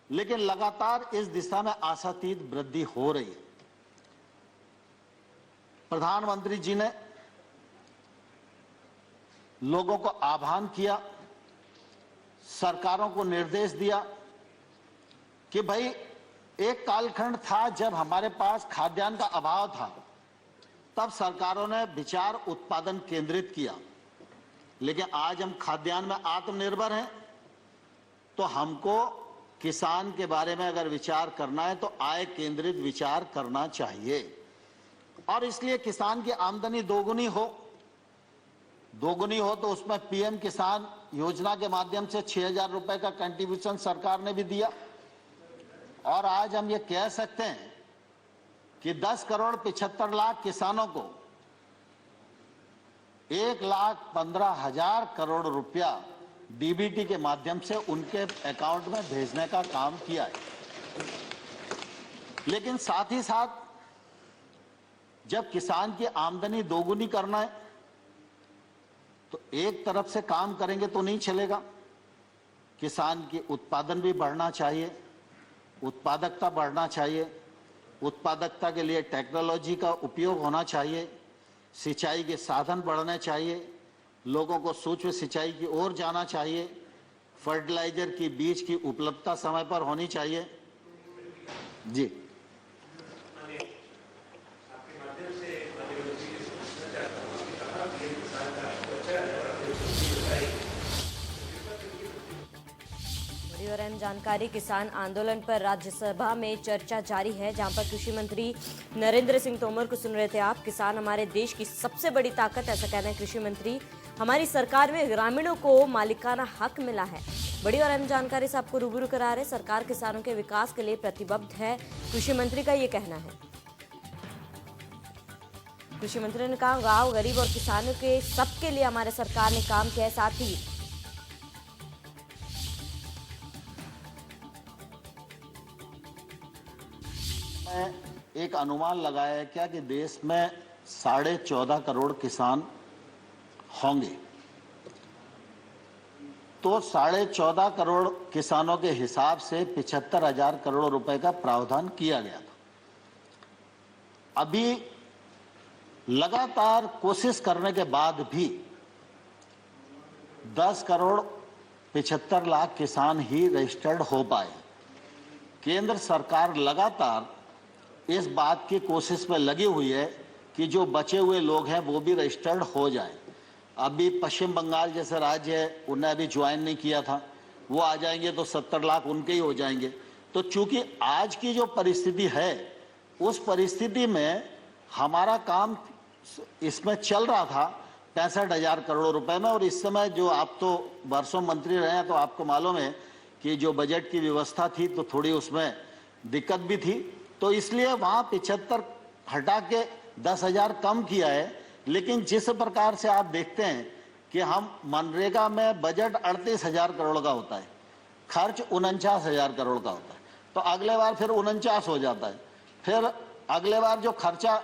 लेकिन लगातार इस दिशा में आशातीत वृद्धि हो रही है। प्रधानमंत्री जी ने लोगों को आह्वान किया, सरकारों को निर्देश दिया कि भाई एक कालखंड था जब हमारे पास खाद्यान्न का अभाव था, तब सरकारों ने विचार उत्पादन केंद्रित किया, लेकिन आज हम खाद्यान्न में आत्मनिर्भर हैं, तो हमको किसान के बारे में अगर विचार करना है तो आय केंद्रित विचार करना चाहिए। और इसलिए किसान की आमदनी दोगुनी हो तो उसमें पीएम किसान योजना के माध्यम से 6,000 रुपए का कंट्रीब्यूशन सरकार ने भी दिया। और आज हम ये कह सकते हैं कि 10,75,00,000 किसानों को 1,15,000 करोड़ रुपया डीबीटी के माध्यम से उनके अकाउंट में भेजने का काम किया है। लेकिन साथ ही साथ जब किसान की आमदनी दोगुनी करना है तो एक तरफ से काम करेंगे तो नहीं चलेगा। किसान की उत्पादन भी बढ़ना चाहिए, उत्पादकता बढ़ना चाहिए, उत्पादकता के लिए टेक्नोलॉजी का उपयोग होना चाहिए, सिंचाई के साधन बढ़ने चाहिए, लोगों को सूक्ष्म सिंचाई की ओर जाना चाहिए, फर्टिलाइजर की बीज की उपलब्धता समय पर होनी चाहिए। जी और अहम जानकारी, किसान आंदोलन पर राज्यसभा में चर्चा जारी है, जहां पर कृषि मंत्री नरेंद्र सिंह तोमर को सुन रहे थे आप। किसान हमारे देश की सबसे बड़ी ताकत, ऐसा कहना है कृषि मंत्री। हमारी सरकार में ग्रामीणों को मालिकाना हक मिला है। बड़ी और अहम जानकारी से आपको रूबरू करा रहे। सरकार किसानों के विकास के लिए प्रतिबद्ध है, कृषि मंत्री का ये कहना है। कृषि मंत्री ने कहा, गाँव गरीब और किसानों के सबके लिए हमारे सरकार ने काम किया है। साथ ही एक अनुमान लगाया है क्या कि देश में 14.5 करोड़ किसान होंगे, तो 14.5 करोड़ किसानों के हिसाब से 75,000 करोड़ रुपए का प्रावधान किया गया था। अभी लगातार कोशिश करने के बाद भी 10 करोड़ 75 लाख किसान ही रजिस्टर्ड हो पाए। केंद्र सरकार लगातार इस बात की कोशिश में लगी हुई है कि जो बचे हुए लोग हैं वो भी रजिस्टर्ड हो जाएं। अभी पश्चिम बंगाल जैसे राज्य है, उन्हें अभी ज्वाइन नहीं किया था, वो आ जाएंगे तो 70 लाख उनके ही हो जाएंगे। तो चूंकि आज की जो परिस्थिति है, उस परिस्थिति में हमारा काम इसमें चल रहा था 65,000 करोड़ रुपए में। और इस समय जो आप तो वर्षों मंत्री रहे हैं, तो आपको मालूम है कि जो बजट की व्यवस्था थी तो थोड़ी उसमें दिक्कत भी थी, तो इसलिए वहां 75 हटा के 10,000 कम किया है। लेकिन जिस प्रकार से आप देखते हैं कि हम मनरेगा में बजट 38,000 करोड़ का होता है, खर्च 49,000 करोड़ का होता है, तो अगले बार फिर 49 हो जाता है, फिर अगले बार जो खर्चा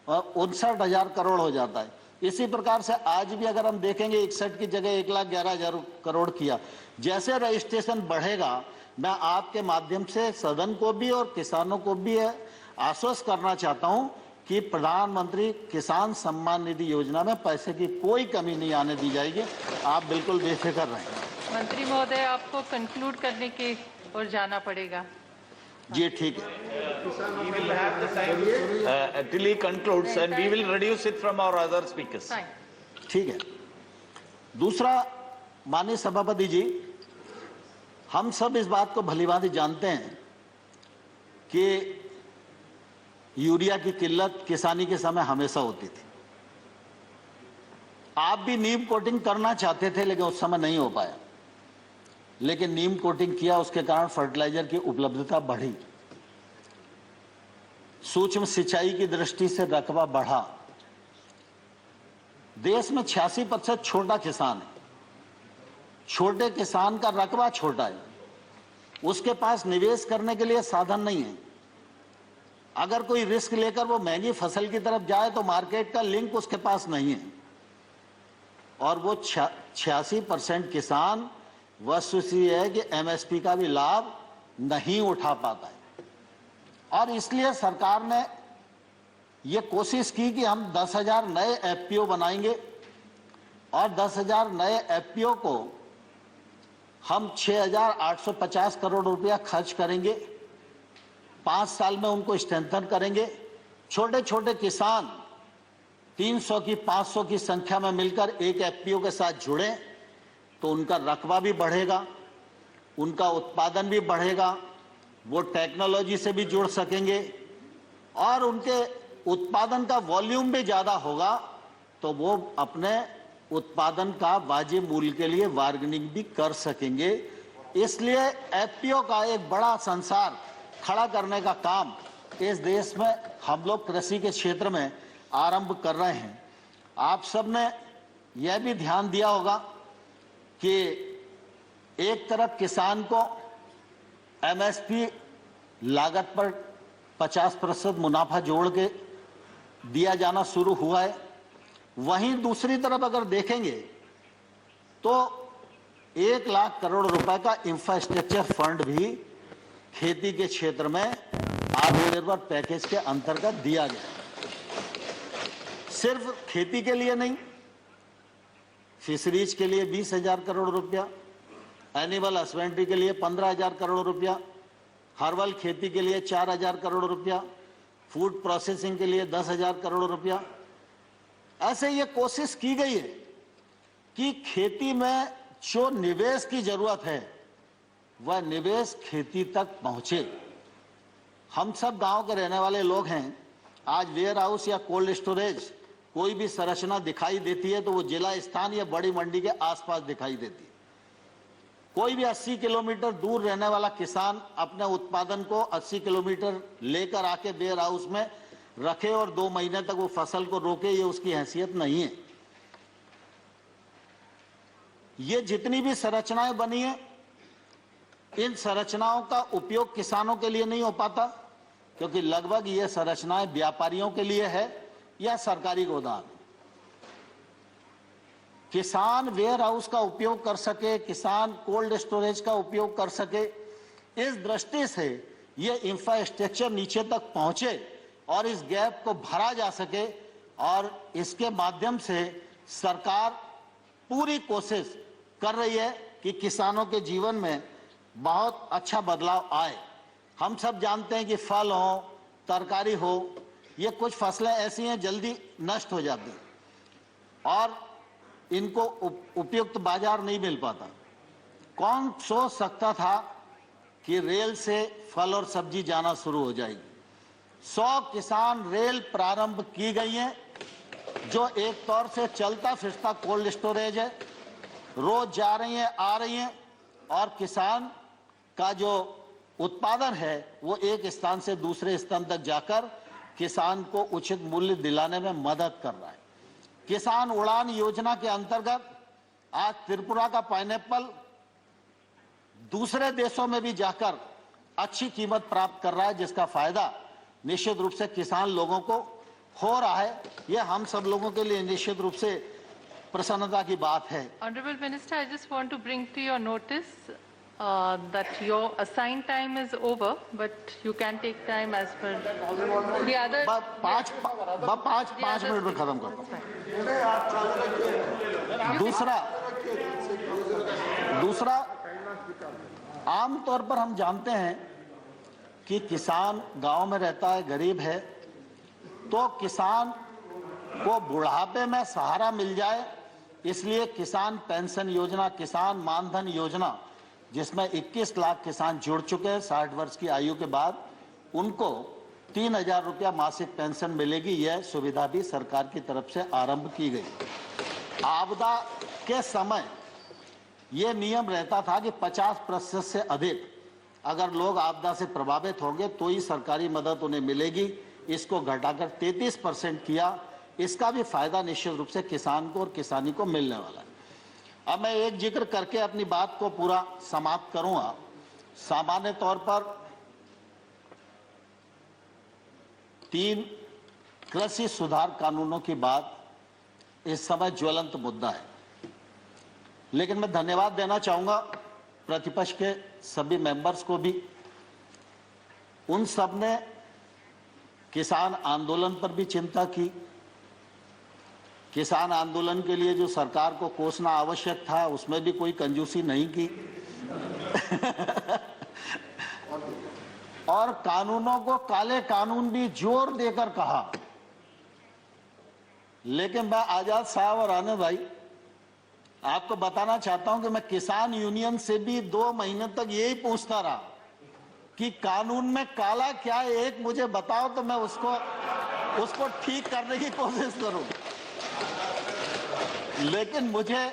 59,000 करोड़ हो जाता है। इसी प्रकार से आज भी अगर हम देखेंगे 61 की जगह 1,11,000 करोड़ किया। जैसे रजिस्ट्रेशन बढ़ेगा, मैं आपके माध्यम से सदन को भी और किसानों को भी आश्वस्त करना चाहता हूं कि प्रधानमंत्री किसान सम्मान निधि योजना में पैसे की कोई कमी नहीं आने दी जाएगी। आप बिल्कुल बेफिक्र रहें। मंत्री महोदय, आपको कंक्लूड करने की ओर जाना पड़ेगा। जी ठीक है। We will have the time till he concludes and we will reduce it from our other speakers. ठीक है। दूसरा, माननीय सभापति जी, हम सब इस बात को भलीभांति जानते हैं कि यूरिया की किल्लत किसानी के समय हमेशा होती थी। आप भी नीम कोटिंग करना चाहते थे, लेकिन उस समय नहीं हो पाया। लेकिन नीम कोटिंग किया, उसके कारण फर्टिलाइजर की उपलब्धता बढ़ी, सूक्ष्म सिंचाई की दृष्टि से रकबा बढ़ा। देश में 86% छोटा किसान है। छोटे किसान का रकबा छोटा है, उसके पास निवेश करने के लिए साधन नहीं है। अगर कोई रिस्क लेकर वो महंगी फसल की तरफ जाए तो मार्केट का लिंक उसके पास नहीं है। और वो 86% किसान वस्तुस्थिति है कि एमएसपी का भी लाभ नहीं उठा पाता है। और इसलिए सरकार ने ये कोशिश की कि हम 10,000 नए एफपीओ बनाएंगे और 10,000 नए एफपीओ को हम 6,850 करोड़ रुपया खर्च करेंगे। 5 साल में उनको स्ट्रेंथन करेंगे। छोटे छोटे किसान 300 की 500 की संख्या में मिलकर एक एफपीओ के साथ जुड़ें तो उनका रकबा भी बढ़ेगा, उनका उत्पादन भी बढ़ेगा, वो टेक्नोलॉजी से भी जुड़ सकेंगे और उनके उत्पादन का वॉल्यूम भी ज्यादा होगा तो वो अपने उत्पादन का वाजिब मूल्य के लिए बार्गेनिंग भी कर सकेंगे। इसलिए एफपीओ का एक बड़ा संसार खड़ा करने का काम इस देश में हम लोग कृषि के क्षेत्र में आरंभ कर रहे हैं। आप सबने यह भी ध्यान दिया होगा कि एक तरफ किसान को एमएसपी लागत पर 50% मुनाफा जोड़ के दिया जाना शुरू हुआ है, वहीं दूसरी तरफ अगर देखेंगे तो 1 लाख करोड़ रुपए का इंफ्रास्ट्रक्चर फंड भी खेती के क्षेत्र में आत्मनिर्भर पैकेज के अंतर्गत दिया गया। सिर्फ खेती के लिए नहीं, फिशरीज के लिए 20,000 करोड़ रुपया, एनिमल हस्बेंड्री के लिए 15,000 करोड़ रुपया, हर्बल खेती के लिए 4,000 करोड़ रुपया, फूड प्रोसेसिंग के लिए 10,000 करोड़ रुपया। ऐसे ये कोशिश की गई है कि खेती में जो निवेश की जरूरत है वह निवेश खेती तक पहुंचे। हम सब गांव के रहने वाले लोग हैं। आज वेयर हाउस या कोल्ड स्टोरेज कोई भी संरचना दिखाई देती है तो वो जिला स्थान या बड़ी मंडी के आसपास दिखाई देती है। कोई भी 80 किलोमीटर दूर रहने वाला किसान अपने उत्पादन को 80 किलोमीटर लेकर आके वेयर हाउस में रखे और 2 महीने तक वो फसल को रोके, ये उसकी हैसियत नहीं है। ये जितनी भी संरचनाएं बनी है, इन संरचनाओं का उपयोग किसानों के लिए नहीं हो पाता क्योंकि लगभग ये संरचनाएं व्यापारियों के लिए है या सरकारी गोदाम। किसान वेयर हाउस का उपयोग कर सके, किसान कोल्ड स्टोरेज का उपयोग कर सके, इस दृष्टि से ये इंफ्रास्ट्रक्चर नीचे तक पहुंचे और इस गैप को भरा जा सके और इसके माध्यम से सरकार पूरी कोशिश कर रही है कि किसानों के जीवन में बहुत अच्छा बदलाव आए। हम सब जानते हैं कि फल हो, तरकारी हो, ये कुछ फसलें ऐसी हैं जल्दी नष्ट हो जाती हैं और इनको उपयुक्त बाजार नहीं मिल पाता। कौन सोच सकता था कि रेल से फल और सब्जी जाना शुरू हो जाएगी। 100 किसान रेल प्रारंभ की गई है जो एक तौर से चलता फिरता कोल्ड स्टोरेज है। रोज जा रही हैं, आ रही हैं और किसान का जो उत्पादन है वो एक स्थान से दूसरे स्थान तक जाकर किसान को उचित मूल्य दिलाने में मदद कर रहा है। किसान उड़ान योजना के अंतर्गत आज त्रिपुरा का पाइनएप्पल दूसरे देशों में भी जाकर अच्छी कीमत प्राप्त कर रहा है, जिसका फायदा निश्चित रूप से किसान लोगों को हो रहा है। ये हम सब लोगों के लिए निश्चित रूप से प्रसन्नता की बात है। Honorable Minister, I just want to bring to your notice that your assigned time is over, but you can take time as per the other. पाँच मिनट में खत्म करता हूं। दूसरा आमतौर पर हम जानते हैं कि किसान गांव में रहता है, गरीब है, तो किसान को बुढ़ापे में सहारा मिल जाए इसलिए किसान पेंशन योजना, किसान मानधन योजना, जिसमें 21 लाख किसान जुड़ चुके हैं 60 वर्ष की आयु के बाद, उनको 3,000 रुपया मासिक पेंशन मिलेगी। यह सुविधा भी सरकार की तरफ से आरंभ की गई। आपदा के समय यह नियम रहता था कि 50% से अधिक अगर लोग आपदा से प्रभावित होंगे तो ही सरकारी मदद उन्हें मिलेगी। इसको घटाकर 33% किया। इसका भी फायदा निश्चित रूप से किसान को और किसानी को मिलने वाला है। अब मैं एक जिक्र करके अपनी बात को पूरा समाप्त करूंगा। सामान्य तौर पर 3 कृषि सुधार कानूनों की बात इस समय ज्वलंत मुद्दा है, लेकिन मैं धन्यवाद देना चाहूंगा प्रतिपक्ष के सभी मेंबर्स को भी उन सब ने किसान आंदोलन पर भी चिंता की। किसान आंदोलन के लिए जो सरकार को कोसना आवश्यक था उसमें भी कोई कंजूसी नहीं की। और कानूनों को काले कानून भी जोर देकर कहा। लेकिन मैं आजाद साहब और आने भाई आपको बताना चाहता हूं कि मैं किसान यूनियन से भी 2 महीने तक यही पूछता रहा कि कानून में काला क्या है, एक मुझे बताओ तो मैं उसको ठीक करने की कोशिश करूं। लेकिन मुझे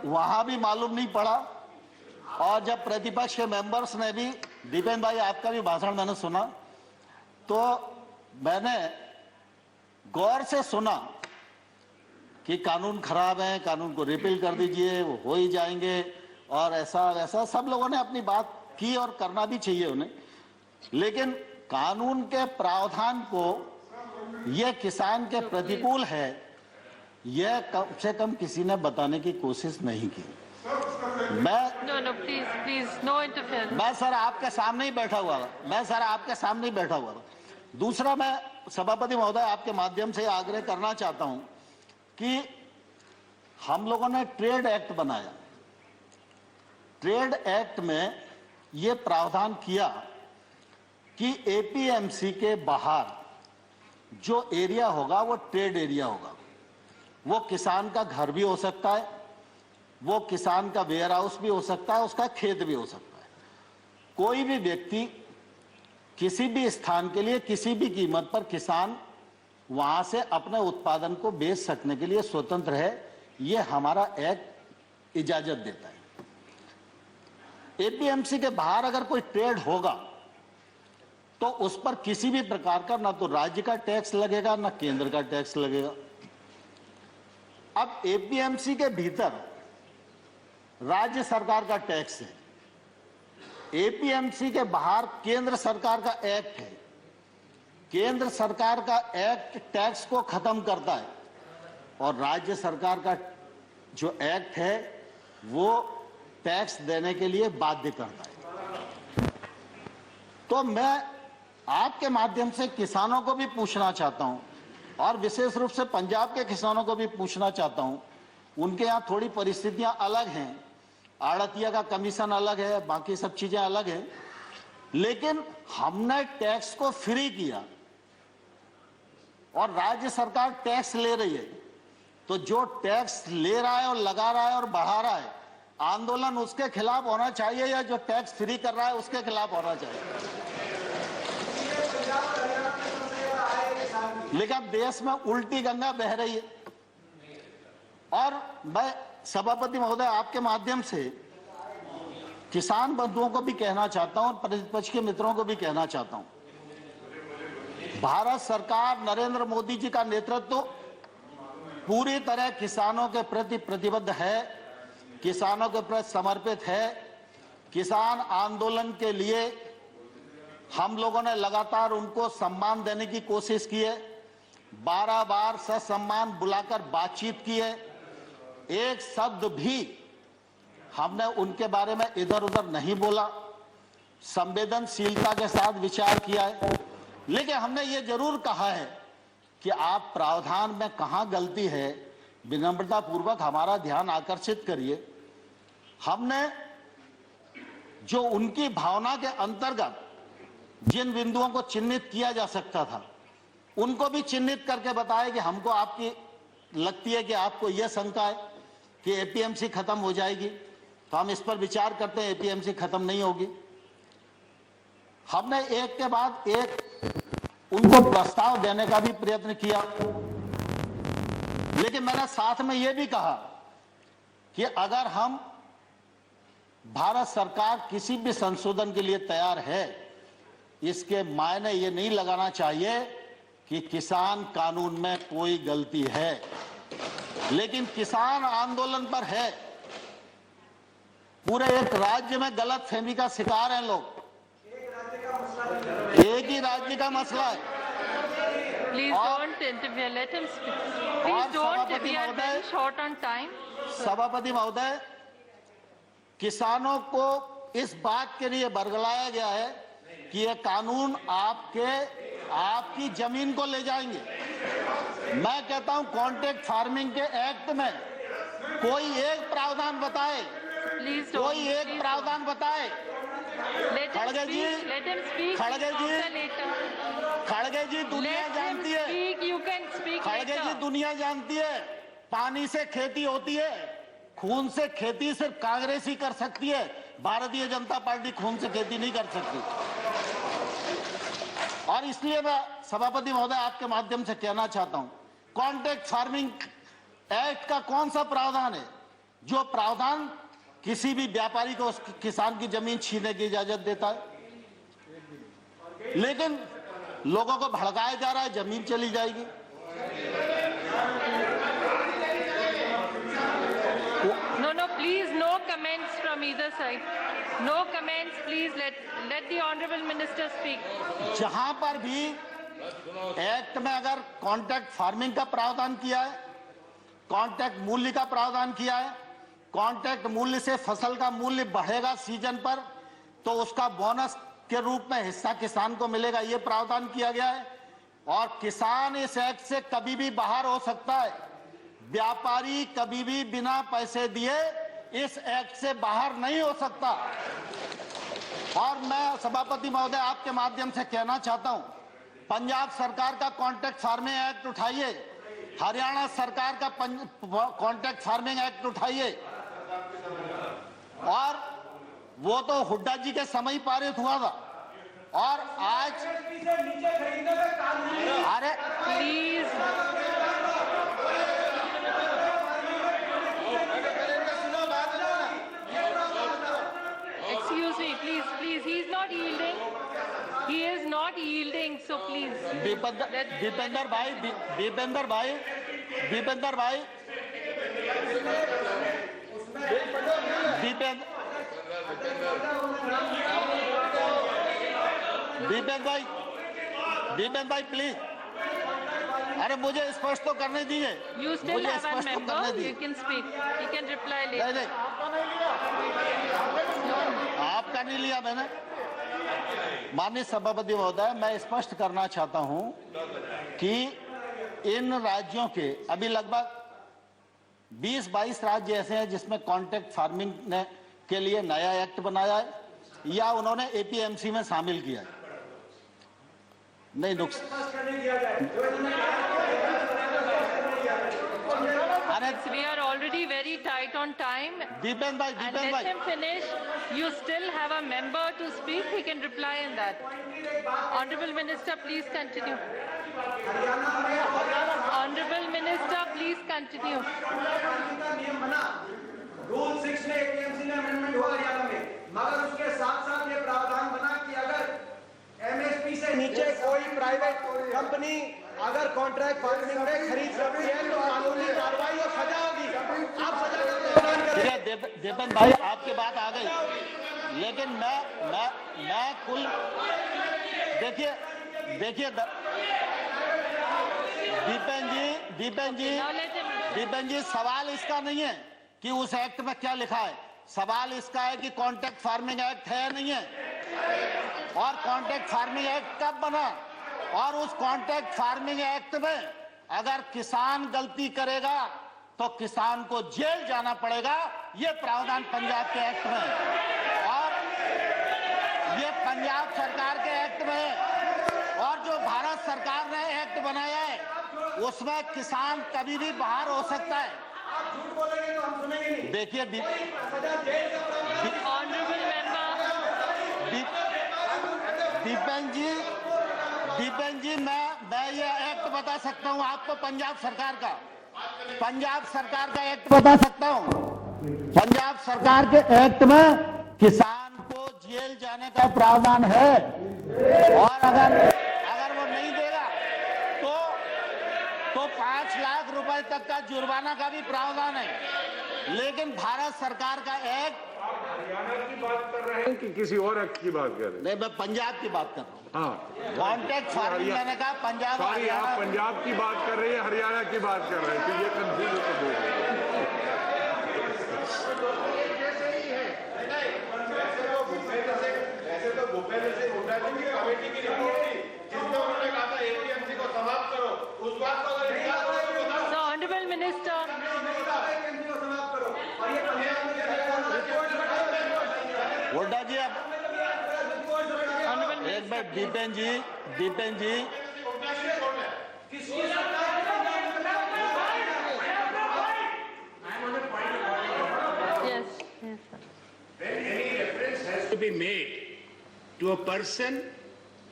वहां भी मालूम नहीं पड़ा। और जब प्रतिपक्ष के मेंबर्स ने भी, दीपेन भाई आपका भी भाषण मैंने सुना, तो मैंने गौर से सुना कि कानून खराब है, कानून को रिपील कर दीजिए, वो हो ही जाएंगे और ऐसा वैसा सब लोगों ने अपनी बात की और करना भी चाहिए उन्हें। लेकिन कानून के प्रावधान को यह किसान के प्रतिकूल है, यह कम से कम किसी ने बताने की कोशिश नहीं की। मैं सर आपके सामने ही बैठा हुआ था। दूसरा, मैं सभापति महोदय आपके माध्यम से आग्रह करना चाहता हूं कि हम लोगों ने ट्रेड एक्ट बनाया। ट्रेड एक्ट में यह प्रावधान किया कि एपीएमसी के बाहर जो एरिया होगा वो ट्रेड एरिया होगा। वो किसान का घर भी हो सकता है, वो किसान का वेयर हाउस भी हो सकता है, उसका खेत भी हो सकता है। कोई भी व्यक्ति किसी भी स्थान के लिए किसी भी कीमत पर किसान वहां से अपने उत्पादन को बेच सकने के लिए स्वतंत्र है। ये हमारा एक्ट इजाजत देता है। एपीएमसी के बाहर अगर कोई ट्रेड होगा तो उस पर किसी भी प्रकार का ना तो राज्य का टैक्स लगेगा ना केंद्र का टैक्स लगेगा। अब एपीएमसी के भीतर राज्य सरकार का टैक्स है, एपीएमसी के बाहर केंद्र सरकार का एक्ट है। केंद्र सरकार का एक्ट टैक्स को खत्म करता है और राज्य सरकार का जो एक्ट है वो टैक्स देने के लिए बाध्य करता है। तो मैं आपके माध्यम से किसानों को भी पूछना चाहता हूं और विशेष रूप से पंजाब के किसानों को भी पूछना चाहता हूं। उनके यहां थोड़ी परिस्थितियां अलग हैं, आड़तिया का कमीशन अलग है, बाकी सब चीजें अलग हैं, लेकिन हमने टैक्स को फ्री किया और राज्य सरकार टैक्स ले रही है। तो जो टैक्स ले रहा है और लगा रहा है और बढ़ा रहा है, आंदोलन उसके खिलाफ होना चाहिए या जो टैक्स फ्री कर रहा है उसके खिलाफ होना चाहिए। लेकिन अब देश में उल्टी गंगा बह रही है। और मैं सभापति महोदय आपके माध्यम से किसान बंधुओं को भी कहना चाहता हूं और प्रतिपक्ष के मित्रों को भी कहना चाहता हूं, भारत सरकार नरेंद्र मोदी जी का नेतृत्व पूरी तरह किसानों के प्रति प्रतिबद्ध है, किसानों के प्रति समर्पित है। किसान आंदोलन के लिए हम लोगों ने लगातार उनको सम्मान देने की कोशिश की है, 12 बार ससम्मान बुलाकर बातचीत की है। एक शब्द भी हमने उनके बारे में इधर उधर नहीं बोला, संवेदनशीलता के साथ विचार किया है। लेकिन हमने ये जरूर कहा है कि आप प्रावधान में कहां गलती है, विनम्रता पूर्वक हमारा ध्यान आकर्षित करिए। हमने जो उनकी भावना के अंतर्गत जिन बिंदुओं को चिन्हित किया जा सकता था उनको भी चिन्हित करके बताया कि हमको आपकी लगती है कि आपको यह शंका है कि एपीएमसी खत्म हो जाएगी, तो हम इस पर विचार करते हैं। एपीएमसी खत्म नहीं होगी। हमने एक के बाद एक उनको प्रस्ताव देने का भी प्रयत्न किया, लेकिन मैंने साथ में यह भी कहा कि अगर हम भारत सरकार किसी भी संशोधन के लिए तैयार है, इसके मायने ये नहीं लगाना चाहिए कि किसान कानून में कोई गलती है। लेकिन किसान आंदोलन पर है, पूरे एक राज्य में गलत फहमी का शिकार हैं लोग। एक ही राज्य का मसला है। Please don't interfere. Let him speak. Please don't. We are very short on time. सभापति महोदय, किसानों को इस बात के लिए बरगलाया गया है कि यह कानून आपकी जमीन को ले जाएंगे। मैं कहता हूं कॉन्ट्रैक्ट फार्मिंग के एक्ट में कोई एक प्रावधान बताए, कोई एक प्रावधान बताए। खड़गे जी, खड़गे जी दुनिया जानती है, खड़गे जी दुनिया जानती है, पानी से खेती होती है, खून से खेती सिर्फ कांग्रेस ही कर सकती है, भारतीय जनता पार्टी खून से खेती नहीं कर सकती। और इसलिए मैं सभापति महोदय आपके माध्यम से कहना चाहता हूं, कॉन्ट्रैक्ट फार्मिंग एक्ट का कौन सा प्रावधान है जो प्रावधान किसी भी व्यापारी को उस किसान की जमीन छीनने की इजाजत देता है? लेकिन लोगों को भड़काया जा रहा है, जमीन चली जाएगी। No, please, no comments from either side. No comments, please. Let the honorable minister speak. जहां पर भी एक्ट में अगर कॉन्ट्रैक्ट फार्मिंग का प्रावधान किया है, कॉन्ट्रैक्ट मूल्य का प्रावधान किया है, कॉन्ट्रैक्ट मूल्य से फसल का मूल्य बढ़ेगा सीजन पर तो उसका बोनस के रूप में हिस्सा किसान को मिलेगा, ये प्रावधान किया गया है। और किसान इस एक्ट से कभी भी बाहर हो सकता है, व्यापारी कभी भी बिना पैसे दिए इस एक्ट से बाहर नहीं हो सकता। और मैं सभापति महोदय आपके माध्यम से कहना चाहता हूं, पंजाब सरकार का कॉन्ट्रैक्ट फार्मिंग एक्ट उठाइए, हरियाणा सरकार का कॉन्ट्रैक्ट फार्मिंग एक्ट उठाइए। और वो तो हुड्डा जी के समय ही पारित हुआ था, और आज अरे please, excuse me, please, he is not yielding. He is not yielding, so please. Deependra भाई, दीपेंद्र भाई प्लीज, अरे मुझे स्पष्ट तो करने दीजिए। You still have a member, you can speak, you can reply later. नहीं, आपका नहीं लिया मैंने। माननीय सभापति महोदय, मैं स्पष्ट करना चाहता हूं कि इन राज्यों के अभी लगभग 20-22 राज्य ऐसे हैं जिसमें कॉन्ट्रैक्ट फार्मिंग ने के लिए नया एक्ट बनाया है या उन्होंने एपीएमसी में शामिल किया है। नहीं We are already very tight on time. Dipendra भाई, And let him finish. You still have a member to speak. He can reply in that. Honorable Minister, please continue. Honorable Minister, please continue. Rule 6 में APMC में amendment हुआ हरियाणा में, मगर उसके साथ साथ ये प्रावधान बना कि अगर एमएसपी से नीचे कोई प्राइवेट कंपनी अगर कॉन्ट्रैक्ट फार्मिंग में खरीद सकती है तो कानूनी कार्रवाई और सजा होगी। आप सजा का प्रावधान करें। दीपेंद्र भाई, आपकी बात आ गई, लेकिन मैं कुल देखिए दीपेंद्र जी सवाल इसका नहीं है कि उस एक्ट में क्या लिखा है, सवाल इसका है कि कॉन्ट्रैक्ट फार्मिंग एक्ट है या नहीं है, और कॉन्ट्रैक्ट फार्मिंग एक्ट कब बना, और उस कॉन्ट्रैक्ट फार्मिंग एक्ट में अगर किसान गलती करेगा तो किसान को जेल जाना पड़ेगा, ये प्रावधान पंजाब के एक्ट में है, और ये पंजाब सरकार के एक्ट में है। और जो भारत सरकार ने एक्ट बनाया है उसमें किसान कभी भी बाहर हो सकता है। आप झूठ बोलेंगे तो हम सुनेंगे नहीं। देखिए Honorable member. दीपेंद्र जी, मैं ये एक्ट बता सकता हूँ आपको, पंजाब सरकार का एक्ट बता सकता हूँ। पंजाब सरकार के एक्ट में किसान को जेल जाने का प्रावधान है, और अगर वो नहीं देगा तो 5 लाख रुपए तक का जुर्माना का भी प्रावधान है। लेकिन भारत सरकार का एक्ट, हरियाणा की बात कर रहे हैं कि किसी और एक्ट की बात कर रहे हैं? नहीं, मैं पंजाब की बात कर रहा हूँ। हाँ, कॉन्ट्रैक्ट फार्मिंग मैंने कहा पंजाब, सॉरी, आप पंजाब की बात कर रहे हैं, हरियाणा की बात कर रहे हैं, तो ये कंफ्यूज होकर बोल रहे हैं। दीपेन जी Yes, yes, sir. To be made to a person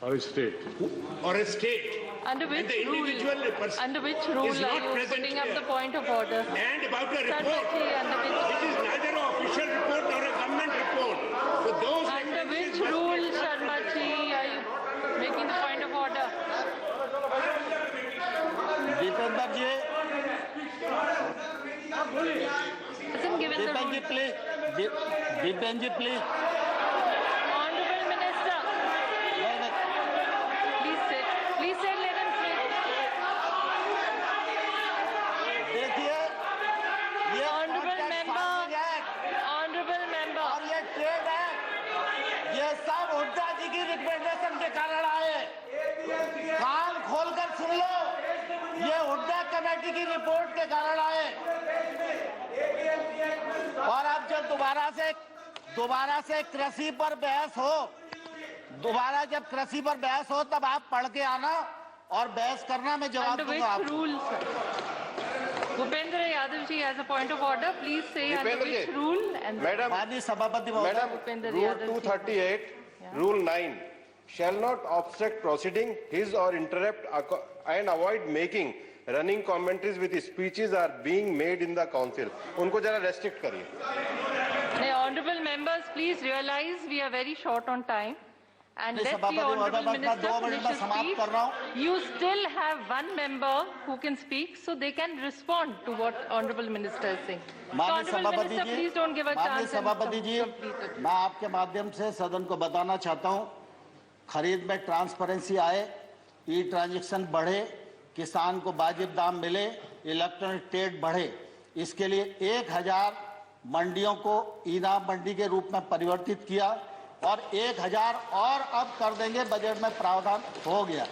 Or state. or a state. Under which And the individual rule? person Under which rule is are not you present putting up here. the point of order? And about a report, Sarbaji, under which which is neither an official report nor a government report. So those under which references must- rule, Sharmaji, are you making the point of order? Deependra ji Isn't given the Deepen ji rule. Please Deepen ji please Honorable Minister, please say, let him speak. देखिए ये Honorable Contract member, Farming Act honorable member. और ये trade act ये सब हुड्डा जी की recommendation के कारण आए। कान खोलकर सुन लो, ये हुड्डा कमेटी की रिपोर्ट के कारण आए। और अब जब दोबारा से कृषि पर बहस हो, जब कृषि पर बहस हो तब आप पढ़ के आना और बहस करना, मैं जवाब Under दूंगा which आपको। rule, sir? Bhupendra Yadav ji has a point of order. Please say under Bhupendra which ji. rule and Madam, माननीय सभापति महोदय, Bhupendra Rule Yadav ji. 238, Rule 9, shall not obstruct proceeding, his or interrupt and avoid making running commentaries with speeches are being made in the council. उनको जरा restrict करिए. Hey, honorable members, please realize we are very short on time. And नहीं, let the सभापति महोदय, honorable बस मैं minister 2 minute finish में his समाप्त speech. कर रहा हूँ। You still have one member who can speak, so they can respond to what honorable minister is saying. So माननीय honorable सभापति minister, ji, please don't give a माननीय chance and सभापति जी, complete it. मैं आपके माध्यम से सदन को बताना चाहता हूं, खरीद में ट्रांसपेरेंसी आए, ई ट्रांजैक्शन बढ़े, किसान को वाजिब दाम मिले, इलेक्ट्रॉनिक ट्रेड बढ़े, इसके लिए 1000 मंडियों को ईनाम मंडी के रूप में परिवर्तित किया और 1000 और अब कर देंगे, बजट में प्रावधान हो गया।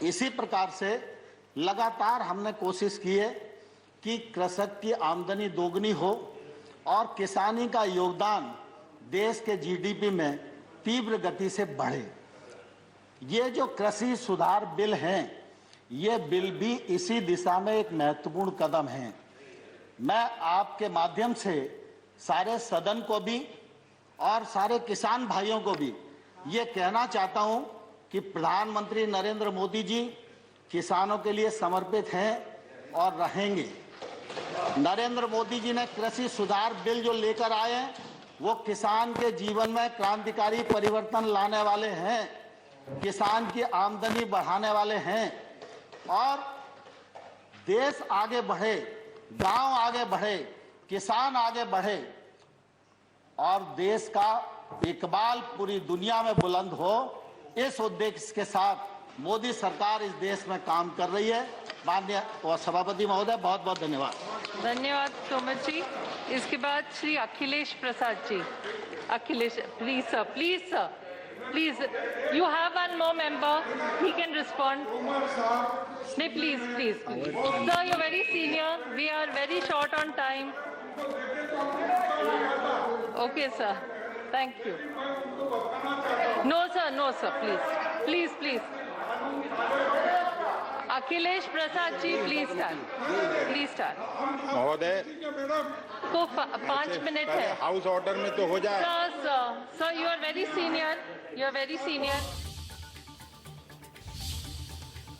इसी प्रकार से लगातार हमने कोशिश की है कि कृषक की आमदनी दोगुनी हो और किसानी का योगदान देश के जीडीपी में तीव्र गति से बढ़े। ये जो कृषि सुधार बिल हैं, ये बिल भी इसी दिशा में एक महत्वपूर्ण कदम है। मैं आपके माध्यम से सारे सदन को भी और सारे किसान भाइयों को भी ये कहना चाहता हूं कि प्रधानमंत्री नरेंद्र मोदी जी किसानों के लिए समर्पित हैं और रहेंगे। नरेंद्र मोदी जी ने कृषि सुधार बिल जो लेकर आए हैं, वो किसान के जीवन में क्रांतिकारी परिवर्तन लाने वाले हैं, किसान की आमदनी बढ़ाने वाले हैं और देश आगे बढ़े, गांव आगे बढ़े, किसान आगे बढ़े और देश का इकबाल पूरी दुनिया में बुलंद हो, इस उद्देश्य के साथ मोदी सरकार इस देश में काम कर रही है। माननीय सभापति महोदय, बहुत बहुत धन्यवाद। धन्यवाद तोमर जी। इसके बाद Shri Akhilesh Prasad ji. Akhilesh, please sir, please, you have one more member, he can respond. No, please. Sir, you're very senior, we are very short on time. Okay, sir, thank you. No, sir, please. Akhilesh Prasad ji, please start. महोदय, तो 5 minute है। House order में तो हो जाए। Sir, you are very senior.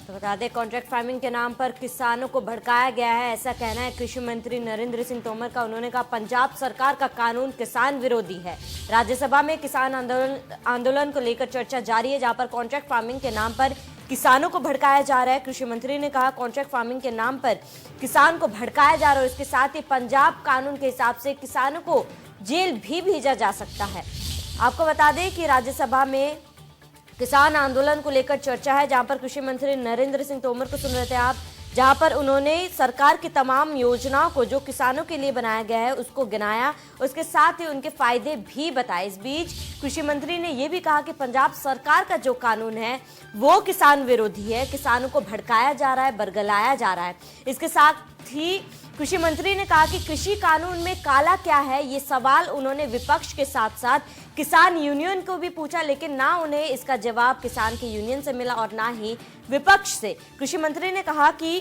तो बता दें, कॉन्ट्रैक्ट फार्मिंग के नाम पर किसानों को भड़काया गया है, ऐसा कहना है कृषि मंत्री नरेंद्र सिंह तोमर का। उन्होंने कहा पंजाब सरकार का कानून किसान विरोधी है। राज्यसभा में किसान आंदोलन को लेकर चर्चा जारी है, जहां पर कॉन्ट्रैक्ट फार्मिंग के नाम पर किसानों को भड़काया जा रहा है। कृषि मंत्री ने कहा कॉन्ट्रैक्ट फार्मिंग के नाम पर किसान को भड़काया जा रहा है। इसके साथ ही पंजाब कानून के हिसाब से किसानों को जेल भी भेजा जा सकता है। आपको बता दें कि राज्यसभा में किसान आंदोलन को लेकर चर्चा है, जहां पर कृषि मंत्री नरेंद्र सिंह तोमर को सुन रहे थे आप, जहां पर उन्होंने सरकार की तमाम योजनाओं को जो किसानों के लिए बनाया गया है उसको गिनाया, उसके साथ ही उनके फायदे भी बताए। इस बीच कृषि मंत्री ने यह भी कहा कि पंजाब सरकार का जो कानून है वो किसान विरोधी है, किसानों को भड़काया जा रहा है, बरगलाया जा रहा है। इसके साथ ही कृषि मंत्री ने कहा कि कृषि कानून में काला क्या है, ये सवाल उन्होंने विपक्ष के साथ साथ किसान यूनियन को भी पूछा, लेकिन ना उन्हें इसका जवाब किसान की यूनियन से मिला और ना ही विपक्ष से। कृषि मंत्री ने कहा कि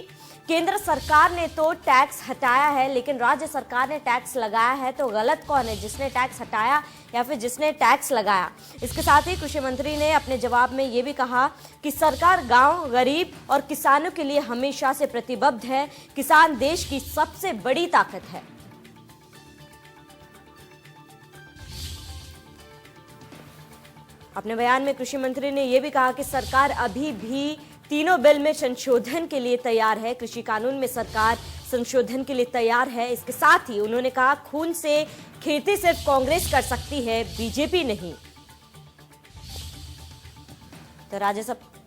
केंद्र सरकार ने तो टैक्स हटाया है, लेकिन राज्य सरकार ने टैक्स लगाया है, तो गलत कौन है, जिसने टैक्स हटाया या फिर जिसने टैक्स लगाया। इसके साथ ही कृषि मंत्री ने अपने जवाब में ये भी कहा कि सरकार गांव, गरीब और किसानों के लिए हमेशा से प्रतिबद्ध है। किसान देश की सबसे बड़ी ताकत है। अपने बयान में कृषि मंत्री ने यह भी कहा कि सरकार अभी भी तीनों बिल में संशोधन के लिए तैयार है। कृषि कानून में सरकार संशोधन के लिए तैयार है। इसके साथ ही उन्होंने कहा खून से खेती सिर्फ कांग्रेस कर सकती है, बीजेपी नहीं। तो राज्यसभा